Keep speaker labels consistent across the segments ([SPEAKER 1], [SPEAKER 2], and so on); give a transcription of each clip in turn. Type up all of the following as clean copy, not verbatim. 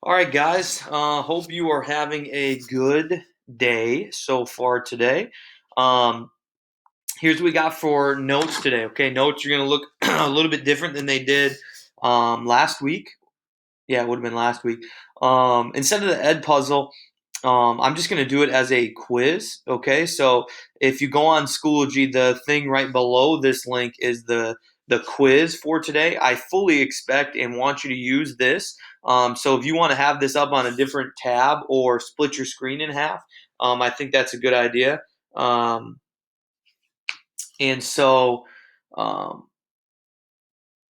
[SPEAKER 1] All right, guys. Hope you are having a good day so far today. Um, Here's what we got for notes today. Okay, notes are going to look a little bit different than they did last week. Yeah, it would have been last week. Instead of the Ed puzzle, I'm just going to do it as a quiz. Okay, so if you go on Schoology, the thing right below this link is the quiz for today. I fully expect and want you to use this. So if you want to have this up on a different tab or split your screen in half, I think that's a good idea. Um, and so, um,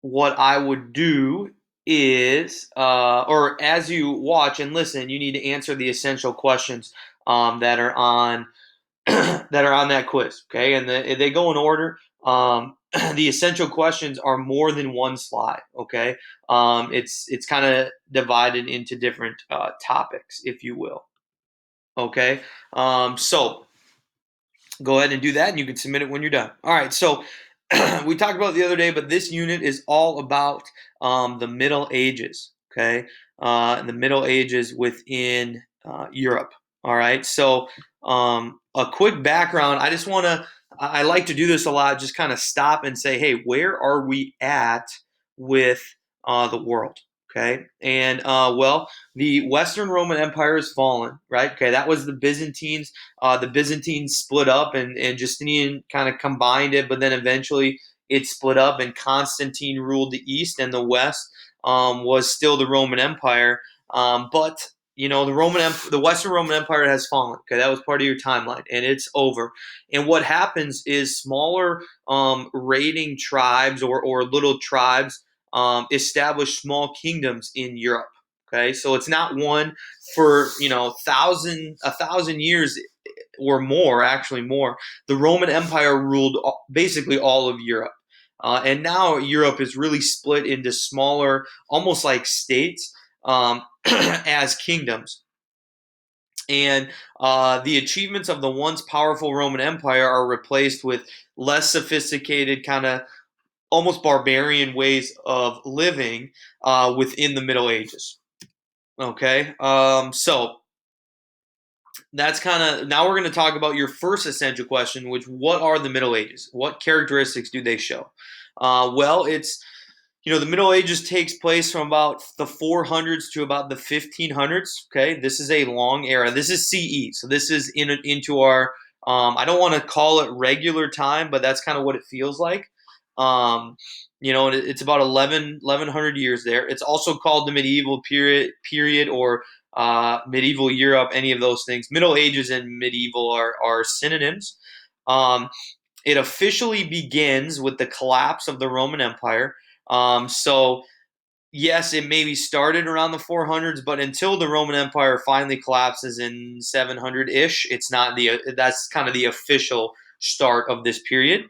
[SPEAKER 1] what I would do is, or as you watch and listen, you need to answer the essential questions that are on that are on that quiz. Okay, and they go in order. The essential questions are more than one slide. Okay, it's kind of divided into different topics, if you will. Okay, so go ahead and do that, and you can submit it when you're done. All right, so we talked about it the other day, but this unit is all about the Middle Ages. Okay, the Middle Ages within Europe. All right, so a quick background. I like to do this a lot. Just kind of stop and say, hey, where are we at with the world? Okay, and well, the Western Roman Empire has fallen. Right. Okay, that was the Byzantines split up, and Justinian kind of combined it, but then eventually it split up, and Constantine ruled the East, and the West was still the Roman Empire. But the Western Roman Empire has fallen. Okay, that was part of your timeline, and it's over. And what happens is smaller raiding tribes or little tribes establish small kingdoms in Europe. Okay, so it's not one for a thousand years or more, actually more. The Roman Empire ruled basically all of Europe. And now Europe is really split into smaller, almost like states, as kingdoms. And the achievements of the once powerful Roman Empire are replaced with less sophisticated, kind of almost barbarian ways of living within the Middle Ages. Okay, so that's kind of now we're going to talk about your first essential question, which what are the Middle Ages? What characteristics do they show? Well, it's the Middle Ages takes place from about the 400s to about the 1500s. Okay, this is a long era. This is CE, so this is into our. I don't want to call it regular time, but that's kind of what it feels like. It's about 1100 years there. It's also called the medieval period or medieval Europe, any of those things. Middle Ages and medieval are synonyms. Um, it officially begins with the collapse of the Roman Empire. So, yes, it maybe started around the 400s, but until the Roman Empire finally collapses in 700 ish, it's not that's kind of the official start of this period.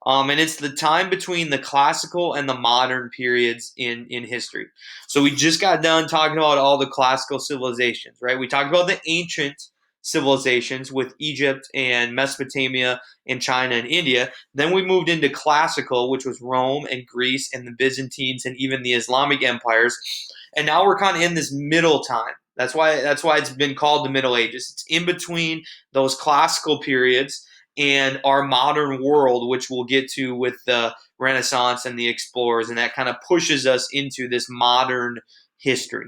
[SPEAKER 1] And it's the time between the classical and the modern periods in history. So we just got done talking about all the classical civilizations, right? We talked about the ancient civilizations with Egypt and Mesopotamia and China and India. Then we moved into classical, which was Rome and Greece and the Byzantines and even the Islamic empires. And now we're kind of in this middle time. That's why it's been called the Middle Ages. It's in between those classical periods and our modern world, which we'll get to with the Renaissance and the explorers, and that kind of pushes us into this modern history.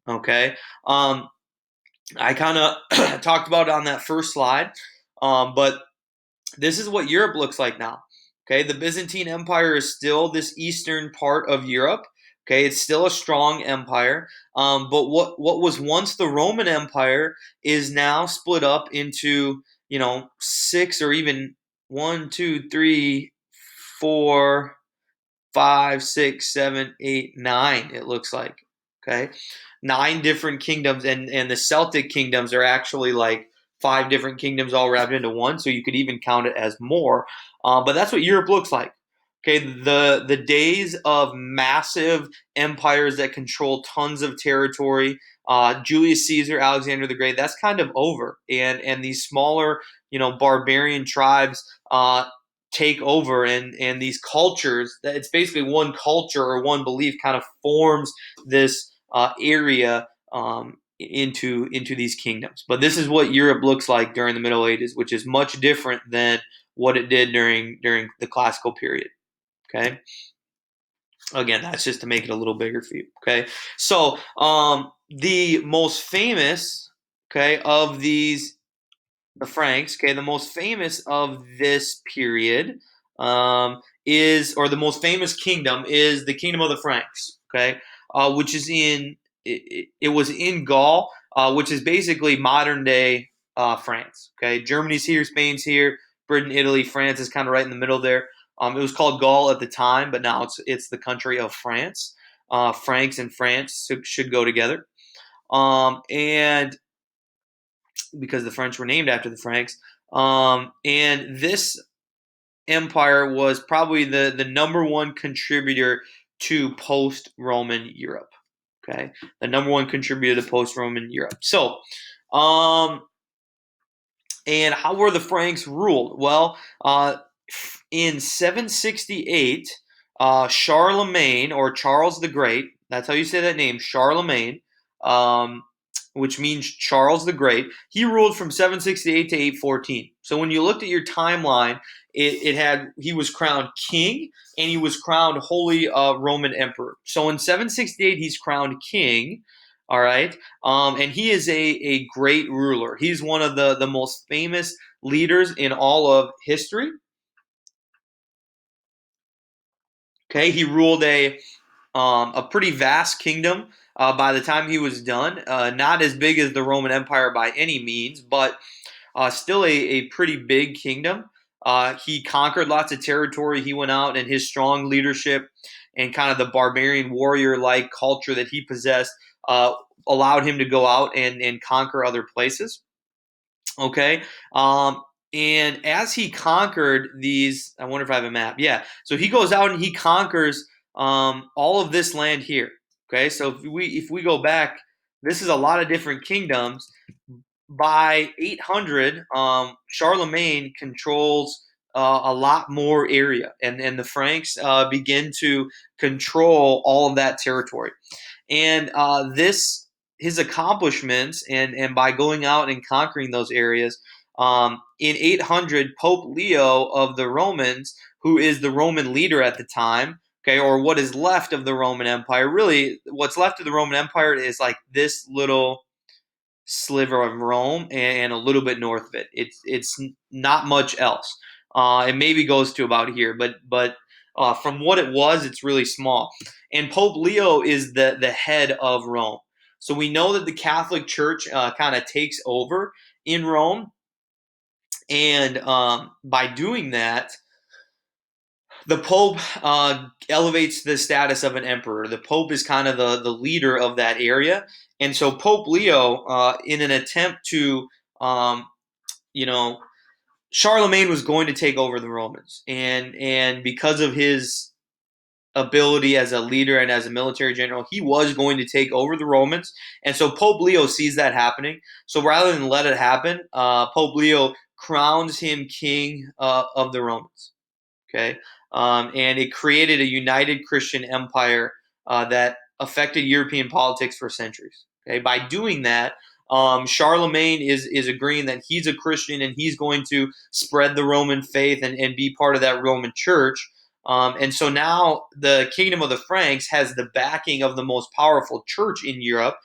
[SPEAKER 1] Okay, I kind of talked about it on that first slide, but this is what Europe looks like now. Okay, the Byzantine Empire is still this eastern part of Europe. Okay, it's still a strong empire, but what was once the Roman Empire is now split up into six or even one, two, three, four, five, six, seven, eight, nine. It looks like okay, nine different kingdoms, and the Celtic kingdoms are actually like five different kingdoms all wrapped into one. So you could even count it as more. But that's what Europe looks like. Okay, the days of massive empires that control tons of territory, Julius Caesar, Alexander the Great, that's kind of over, and these smaller, barbarian tribes take over, and these cultures. That it's basically one culture or one belief kind of forms this area into these kingdoms. But this is what Europe looks like during the Middle Ages, which is much different than what it did during the classical period. Okay. Again, that's just to make it a little bigger for you. Okay. So the most famous, okay, of these the Franks, okay, the most famous of this period or the most famous kingdom is the kingdom of the Franks, okay, which is it was in Gaul, which is basically modern day France, okay. Germany's here, Spain's here, Britain, Italy, France is kind of right in the middle there. It was called Gaul at the time, but now it's the country of France. Franks and France should go together. And because the French were named after the Franks. And this empire was probably the number one contributor to post Roman Europe. Okay, the number one contributor to post Roman Europe. So, and how were the Franks ruled? Well, in 768, Charlemagne or Charles the Great, that's how you say that name, Charlemagne, um, which means Charles the Great, he ruled from 768 to 814. So when you looked at your timeline, it had he was crowned king and he was crowned Holy Roman Emperor. So in 768, he's crowned king. All right. And he is a great ruler. He's one of the most famous leaders in all of history. Okay, he ruled a pretty vast kingdom by the time he was done. Not as big as the Roman Empire by any means, but still a pretty big kingdom. He conquered lots of territory. He went out, and his strong leadership and kind of the barbarian warrior like culture that he possessed uh, allowed him to go out and conquer other places. Okay. And as he conquered these, I wonder if I have a map. Yeah. So he goes out and he conquers all of this land here. Okay. So if we go back, this is a lot of different kingdoms. By 800, Charlemagne controls a lot more area, and the Franks begin to control all of that territory. And this his accomplishments, and by going out and conquering those areas, in 800, Pope Leo of the Romans, who is the Roman leader at the time, okay, or what is left of the Roman Empire, really, what's left of the Roman Empire is like this little sliver of Rome and a little bit north of it. It's not much else. It maybe goes to about here, but from what it was, it's really small. And Pope Leo is the head of Rome. So we know that the Catholic Church kind of takes over in Rome, and by doing that, the Pope elevates the status of an emperor. The Pope is kind of the leader of that area. And so Pope Leo, in an attempt to, um, you know, Charlemagne was going to take over the Romans, and because of his ability as a leader and as a military general, he was going to take over the Romans. And so Pope Leo sees that happening. So rather than let it happen, Pope Leo crowns him king of the Romans. Okay, and it created a united Christian empire that affected European politics for centuries. Okay, by doing that, Charlemagne is agreeing that he's a Christian and he's going to spread the Roman faith and be part of that Roman Church. And so now the kingdom of the Franks has the backing of the most powerful church in Europe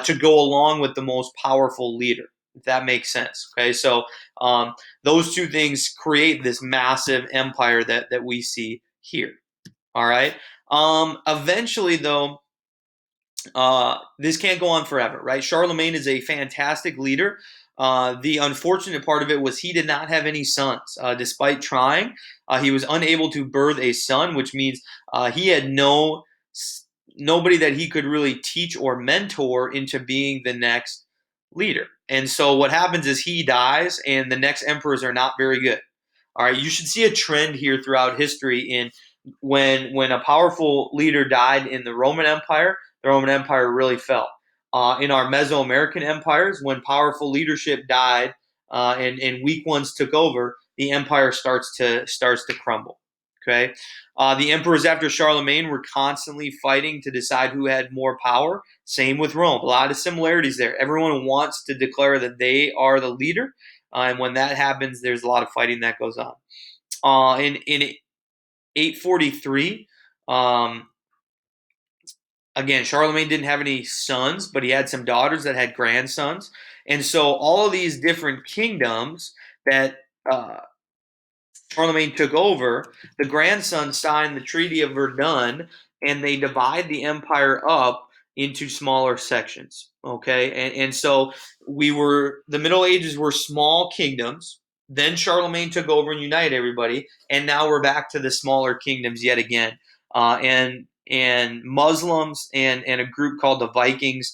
[SPEAKER 1] to go along with the most powerful leader. If that makes sense. Okay, so um, those two things create this massive empire that we see here. All right. Eventually, though, this can't go on forever, right? Charlemagne is a fantastic leader. The unfortunate part of it was he did not have any sons. Despite trying, he was unable to birth a son, which means he had nobody that he could really teach or mentor into being the next leader. And so what happens is he dies, and the next emperors are not very good. All right, you should see a trend here throughout history in when a powerful leader died in the Roman Empire really fell. In our Mesoamerican empires, when powerful leadership died and weak ones took over, the empire starts to crumble. Okay, the emperors after Charlemagne were constantly fighting to decide who had more power. Same with Rome. A lot of similarities there. Everyone wants to declare that they are the leader, and when that happens, there's a lot of fighting that goes on. In 843, um, again, Charlemagne didn't have any sons, but he had some daughters that had grandsons, and so all of these different kingdoms that uh, Charlemagne took over, the grandson signed the Treaty of Verdun, and they divide the empire up into smaller sections. Okay, and so the Middle Ages were small kingdoms. Then Charlemagne took over and united everybody, and now we're back to the smaller kingdoms yet again. And Muslims and a group called the Vikings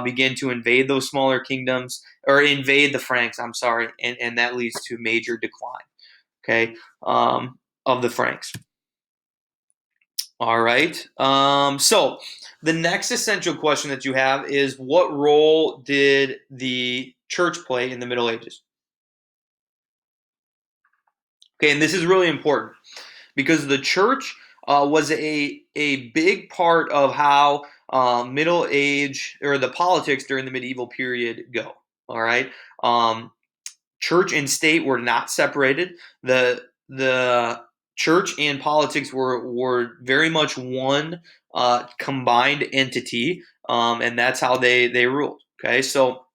[SPEAKER 1] begin to invade those smaller kingdoms or invade the Franks. I'm sorry, and that leads to major decline. Okay, of the Franks. All right. So the next essential question that you have is, what role did the church play in the Middle Ages? Okay, and this is really important because the church was a big part of how Middle Age or the politics during the medieval period go. All right. Church and state were not separated. The church and politics were very much one combined entity, and that's how they ruled. Okay, so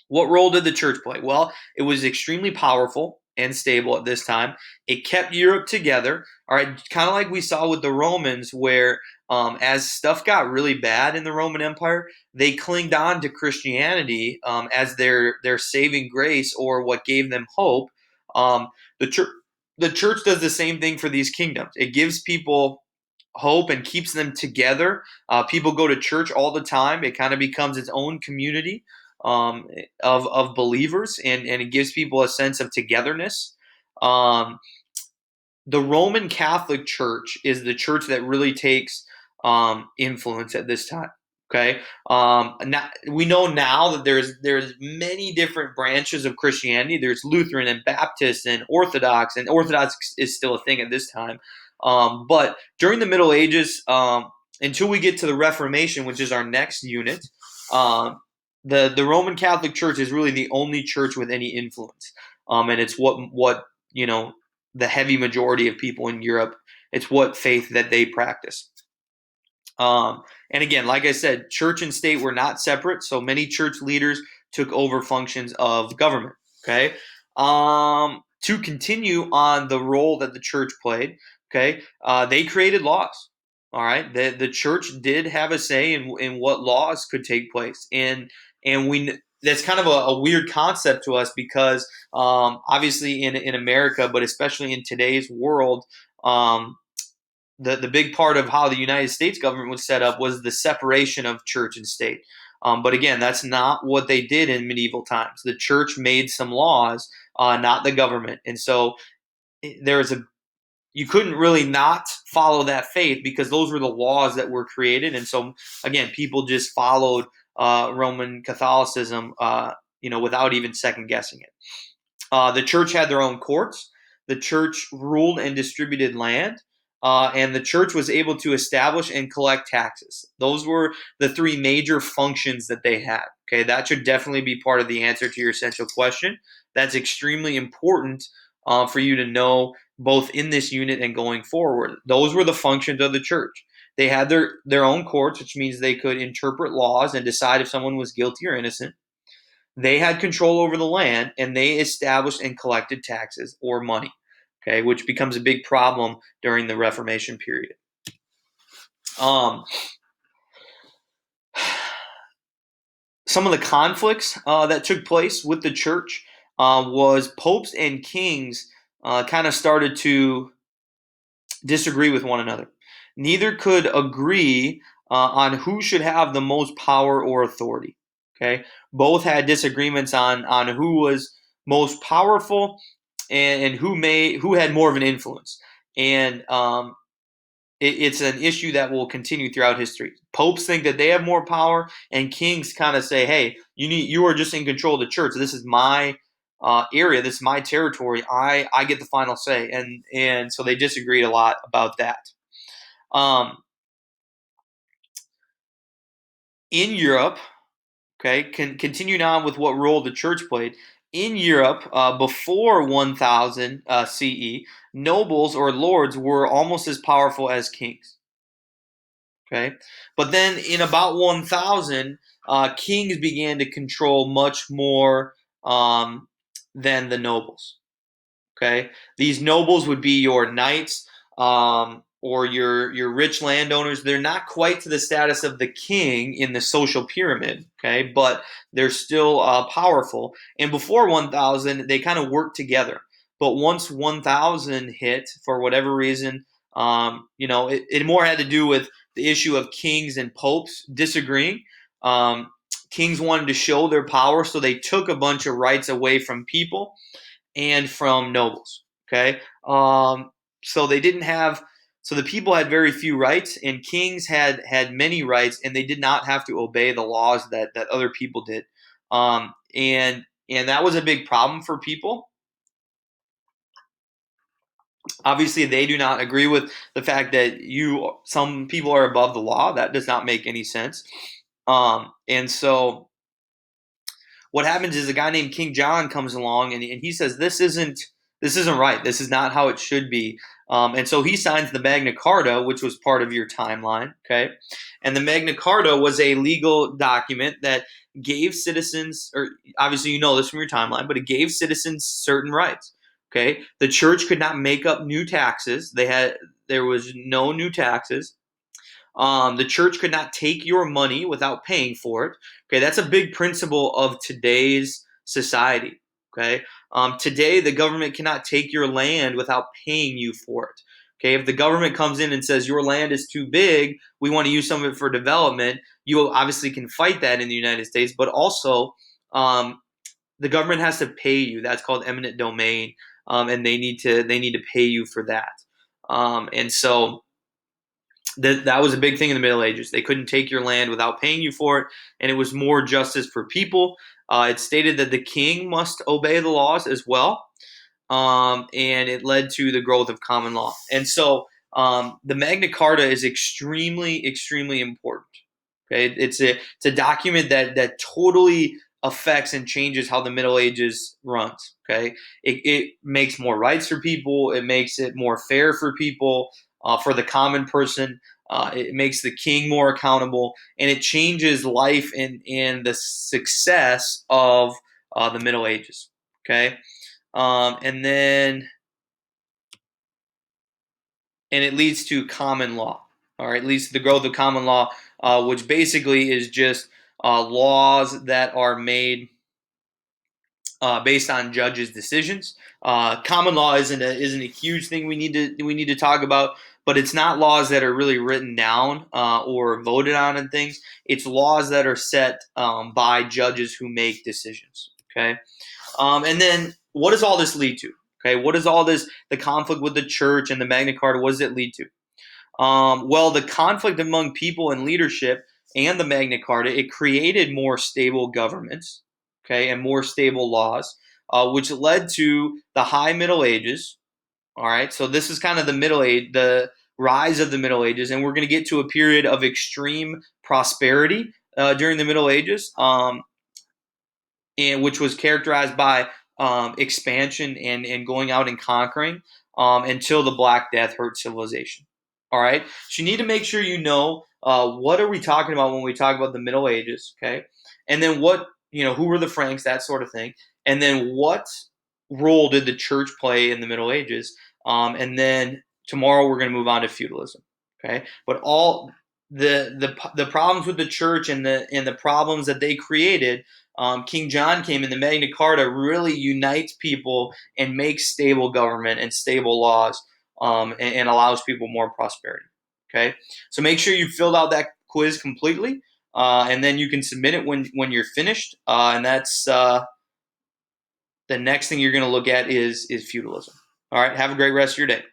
[SPEAKER 1] what role did the church play? Well, it was extremely powerful and stable at this time. It kept Europe together. All right, kind of like we saw with the Romans, where as stuff got really bad in the Roman Empire, they clinged on to Christianity as their saving grace or what gave them hope. Um, the church. The church does the same thing for these kingdoms. It gives people hope and keeps them together. People go to church all the time. It kind of becomes its own community um, of believers, and it gives people a sense of togetherness. Um, the Roman Catholic Church is the church that really takes influence at this time. Okay, now we know now that there's many different branches of Christianity. There's Lutheran and Baptist and Orthodox is still a thing at this time. But during the Middle Ages, until we get to the Reformation, which is our next unit, um, the Roman Catholic Church is really the only church with any influence, and it's what you know the heavy majority of people in Europe. It's what faith that they practice. And again, like I said, church and state were not separate, so many church leaders took over functions of government. Okay. To continue on the role that the church played, okay, they created laws. All right, the church did have a say in what laws could take place, and we that's kind of a weird concept to us because obviously in America, but especially in today's world, the big part of how the United States government was set up was the separation of church and state. But again, that's not what they did in medieval times. The church made some laws, not the government, and so there's a you couldn't really not follow that faith because those were the laws that were created, and so again, people just followed Roman Catholicism, without even second guessing it. The church had their own courts. The church ruled and distributed land. And the church was able to establish and collect taxes. Those were the three major functions that they had. Okay, that should definitely be part of the answer to your essential question. That's extremely important for you to know both in this unit and going forward. Those were the functions of the church. They had their own courts, which means they could interpret laws and decide if someone was guilty or innocent. They had control over the land, and they established and collected taxes or money, okay, which becomes a big problem during the Reformation period. Um, some of the conflicts that took place with the church was popes and kings kind of started to disagree with one another. Neither could agree on who should have the most power or authority. Okay, both had disagreements on who was most powerful and who had more of an influence. And it's an issue that will continue throughout history. Popes think that they have more power, and kings kind of say, "Hey, you are just in control of the church. This is my area. This is my territory. I get the final say, and so they disagreed a lot about that. Um, in Europe, okay, continuing on with what role the church played in Europe before 1000 CE, nobles or lords were almost as powerful as kings. Okay, but then in about 1000, kings began to control much more than the nobles. Okay, these nobles would be your knights or your rich landowners. They're not quite to the status of the king in the social pyramid. Okay, but they're still powerful. And before 1000, they kind of worked together. But once 1000 hit, for whatever reason, it more had to do with the issue of kings and popes disagreeing. Kings wanted to show their power, so they took a bunch of rights away from people and from nobles. Okay, so they didn't have. So the people had very few rights, and kings had many rights, and they did not have to obey the laws that other people did. And that was a big problem for people. Obviously, they do not agree with the fact that some people are above the law. That does not make any sense. And so what happens is a guy named King John comes along and he says this isn't right. This is not how it should be. And so he signs the Magna Carta, which was part of your timeline. Okay, and the Magna Carta was a legal document that gave citizens, or obviously you know this from your timeline, but it gave citizens certain rights. Okay, the church could not make up new taxes. There was no new taxes. The church could not take your money without paying for it. Okay, that's a big principle of today's society. Okay, today the government cannot take your land without paying you for it. Okay, if the government comes in and says your land is too big, we want to use some of it for development, you obviously can fight that in the United States, but also the government has to pay you. That's called eminent domain, and they need to pay you for that. And so that was a big thing in the Middle Ages. They couldn't take your land without paying you for it, and it was more justice for people. It stated that the king must obey the laws as well, and it led to the growth of common law. And so the Magna Carta is extremely, extremely important. Okay, it's a document that totally affects and changes how the Middle Ages runs. Okay, it makes more rights for people. It makes it more fair for people, for the common person. It makes the king more accountable, and it changes life and the success of the Middle Ages. Okay, and then and it leads to common law. All right, it leads to the growth of common law, which basically is just laws that are made based on judges' decisions. Common law isn't a huge thing we need to talk about, but it's not laws that are really written down or voted on and things. It's laws that are set by judges who make decisions. Okay, and then what does all this lead to? Okay, what does all this the conflict with the church and the Magna Carta? What does it lead to? Well, the conflict among people and leadership and the Magna Carta, it created more stable governments, okay, and more stable laws, which led to the High Middle Ages. All right, so this is kind of the Middle Age, the rise of the Middle Ages, and we're going to get to a period of extreme prosperity during the Middle Ages, and which was characterized by expansion and going out and conquering until the Black Death hurt civilization. All right, so you need to make sure you know what are we talking about when we talk about the Middle Ages, okay? And then who were the Franks, that sort of thing, and then what role did the church play in the Middle Ages? And then tomorrow we're going to move on to feudalism, okay? But all the problems with the church and the problems that they created, King John came in. The Magna Carta really unites people and makes stable government and stable laws, and allows people more prosperity. Okay, so make sure you filled out that quiz completely, and then you can submit it when you're finished. And that's the next thing you're going to look at is feudalism. All right, have a great rest of your day.